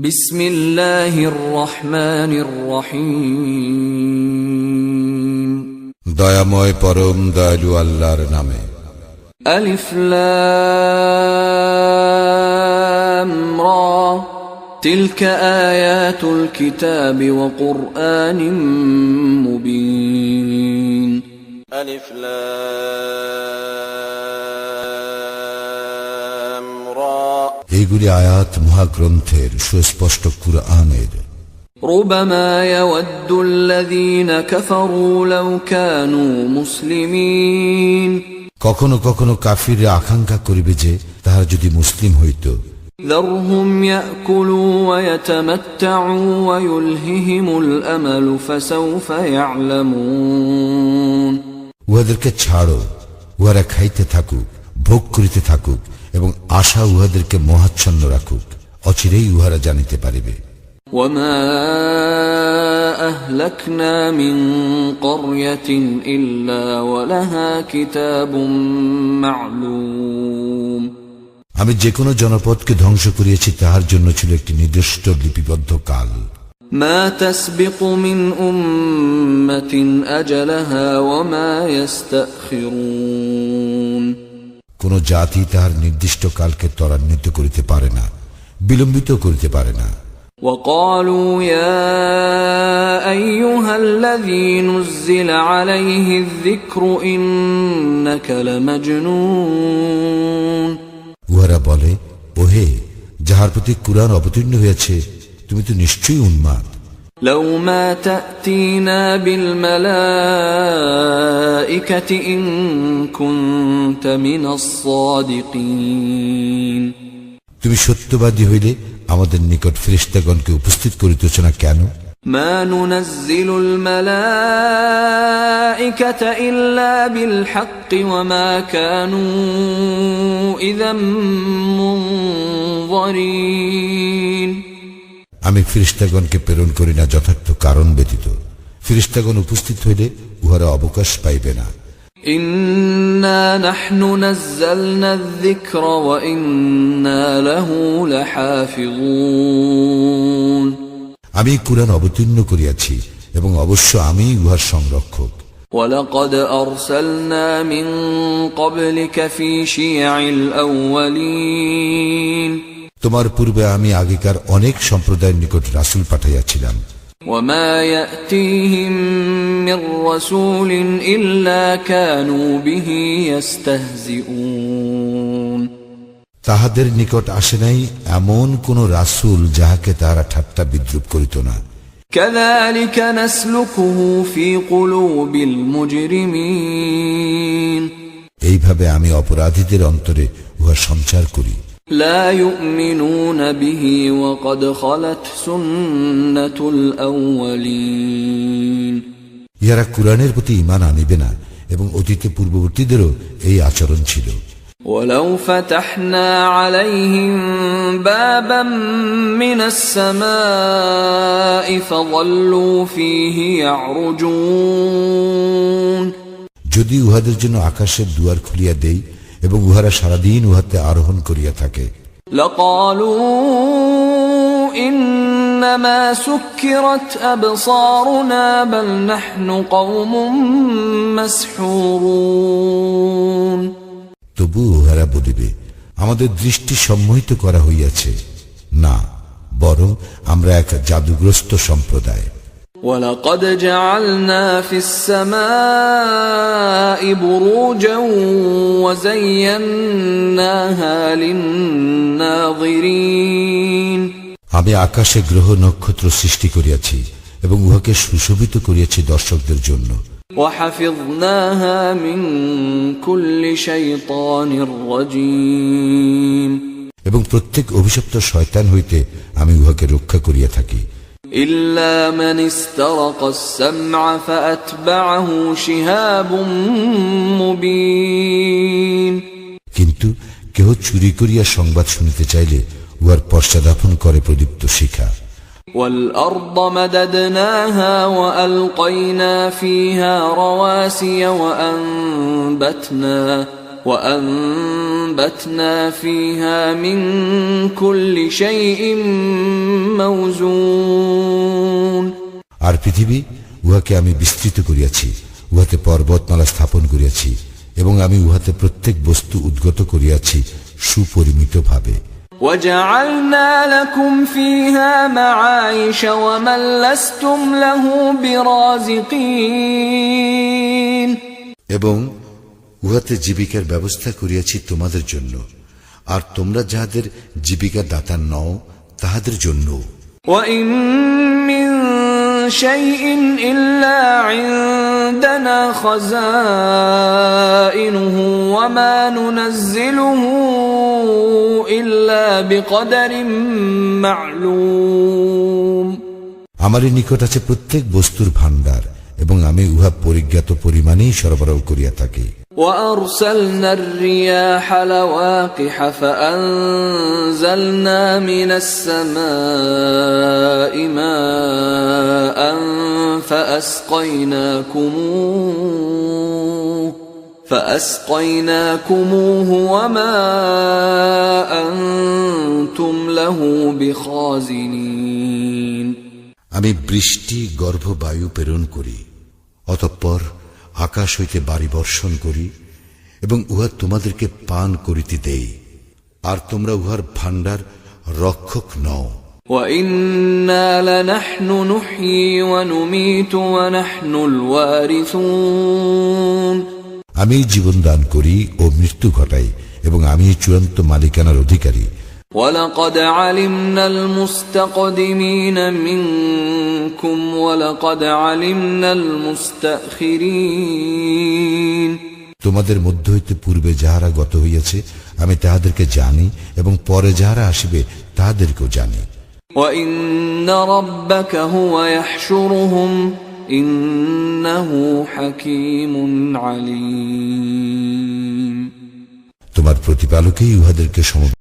বিসমিল্লাহির রহমানির রহিম। দয়াময় পরম দয়ালু আল্লাহর নামে। আলিফ লাম রা তিলকা আয়াতুল কিতাবি ওয়া কুরআনিম মুবিন। আলিফ লাম রা এইগুলি আয়াত মহাগ্রন্থের সুস্পষ্ট কুরআনের। রুবামা ইয়াওয়াদ্দুল্লাযীনা কাফারু লাউ কানু মুসলিমিন। কখনো কখনো কাফিররা আকাঙ্ক্ষা করিবে যে তাহারা যদি মুসলিম হইত। যারহুম ইয়াকুলু ওয়া ইয়াতামাত্তাউ ওয়া ইউলহিহিমুল আমালু ফাসাউফা ইয়ালামুন। উহাদেরকে ছাড়ো, উহারা খাইতে থাকুক, ভোগ করিতে থাকুক এবং আশা উহাদেরকে মোহাচ্ছন্ন রাখুক, অচিরেই উহারা জানিতে পারিবে। ওয়ামা আহলাকনা মিন ক্বরয়াতিন ইল্লা ওয়া লাহা কিতাবুম মা'লুম। আমি যে কোনো জনপদকে ধ্বংস করিয়াছি তাহার জন্য ছিল একটি নির্দিষ্ট লিপিবদ্ধ কাল। মা তাসবিকু মিন উম্মাতিন আজালাহা ওয়া মা ইস্তাখিরুন। কোন জাতি তাহার নির্দিষ্ট কালকে ত্বরান্বিত করিতে পারে না, বিলম্বিত করিতে পারে না। وقالوا يا أيها الذي نزل عليه الذكر إنك لمجنون। উহারা বলে, ওহে যাহার প্রতি কুরআন অবতীর্ণ হয়েছে তুমি তো নিশ্চয়ই উন্মাদ। لو ما تأتينا بالملائكة إن كنت من الصادقين। তুমি সত্যবাদী হইলে আমাদের নিকট ফেরেশতাগণকে উপস্থিত করিতেছ না কেন? ما ننزل الملائكة إلا بالحق وما كانوا إذا منظرين। আমি ফেরেশতাগণকে প্রেরণ করি না যথার্থ কারণ ব্যতীত। ফেরেশতাগণ উপস্থিত হইলে উহারা অবকাশ পাইবে না। إنا نحن نزلنا الذكر وإنا له لحافظون। আমি কুরআন অবতীর্ণ করিয়াছি এবং অবশ্য আমি উহার সংরক্ষক। ولقد أرسلنا من قبلك في شيع الأولين। তোমার পূর্বে আমি আগেকার অনেক সম্প্রদায়ের নিকট রাসূল পাঠাইয়াছিলাম। وما يأتيهم من رسول إلا كانوا به يستهزئون। তাহাদের নিকট আসে নাই এমন কোন রাসূল যাহাকে তাহারা ঠাট্টা বিদ্রূপ করিত না। كذلك نسلكه في قلوب المجرمين। এইভাবে আমি অপরাধীদের অন্তরে উহা সঞ্চার করি। لا يؤمنون به وقد خلت سنة الأولين। ইহারা কুরআনের প্রতি ঈমান আনিবে না এবং অতীতে পূর্ববর্তীদেরও এই আচরণ ছিল। ولو فتحنا عليهم بابا من السماء فظلوا فيه يعرجون। যদি উহাদের জন্য আকাশের দুয়ার খুলিয়া দেই এবং উহারা সারাদিন উহাতে আরোহণ করিয়া থাকে। لقالوا إنما سكرت أبصارنا بل نحن قوم مسحورون। তবু উহারা বলিবে, আমাদের দৃষ্টি সম্মোহিত করা হইয়াছে, না বরং আমরা এক জাদুগ্রস্ত সম্প্রদায়। ولقد جعلنا في السماء بروجا وزيناها للناظرين। আমি আকাশে গ্রহ নক্ষত্র সৃষ্টি করিয়াছি এবং উহাকে সুশোভিত করিয়াছি দর্শকদের জন্য। وحفظناها من كل شيطان رجيم। এবং প্রত্যেক অভিশপ্ত শয়তান হইতে আমি উহাকে রক্ষা করিয়া থাকি। إلا من استرق السمع فأتبعه شهاب مبين। কিন্তু কেহ চুরি করিয়া সংবাদ শুনিতে চাইলে উহার পশ্চাদাপন করে প্রদীপ্ত শিখা। والأرض مددناها وألقينا فيها رواسي وأنبتنا فيها من كل شيء موزون আর পৃথিবী উহাকে আমি বিস্তৃত করিয়াছি, উহাতে পর্বতমালা স্থাপন করিয়াছি, এবং আমি উহাতে প্রত্যেক বস্তু উদ্গত করিয়াছি সুপরিমিত ভাবে। وجعلنا لكم فيها معايش ومن لستم له برازقين এবং উহাতে জীবিকার ব্যবস্থা করিয়াছি তোমাদের জন্য, আর তোমরা যাহাদের জীবিকা দাতা নও তাহাদের জন্য। وإن من شيء إلا عندنا خزائنه وما ننزله إلا بقدر معلوم আমারই নিকট আছে প্রত্যেক বস্তুর ভাণ্ডার, এবং আমি উহা পরিজ্ঞাত পরিমাণেই সরবরাহ করিয়া থাকি। وأرسلنا الرياح لواقح فأنزلنا من السماء ماء فأسقيناكموه وما أنتم له بخازنين আমি বৃষ্টি গর্ভবায়ু প্রেরণ করি, অতঃপর আকাশ হইতে বাড়ি বর্ষণ করি, এবং উহা তোমাদেরকে পান করিতে দেই, আর তোমরা উহার ভাণ্ডার রক্ষক নও। وَإِنَّا لَنَحْنُ نُحْيِي وَنُمِيتُ وَنَحْنُ الْوَارِثُونَ আমি জীবন দান করি ও মৃত্যু ঘটাই, এবং আমি চূড়ান্ত মালিকানার অধিকারী। وَلَقَدْ عَلِمْنَا الْمُسْتَقْدِمِينَ مِنكُمْ وَلَقَدْ عَلِمْنَا الْمُسْتَأْخِرِينَ তোমাদের মধ্য হইতে পূর্বে যাহারা গত হইয়াছে আমি তাহাদেরকে জানি, এবং পরে যাহারা আসিবে তাহাদেরকেও জানি। وَإِنَّ رَبَّكَ هُوَ يَحْشُرُهُمْ إِنَّهُ حَكِيمٌ عَلِيمٌ তোমার প্রতিপালকই উহাদেরকে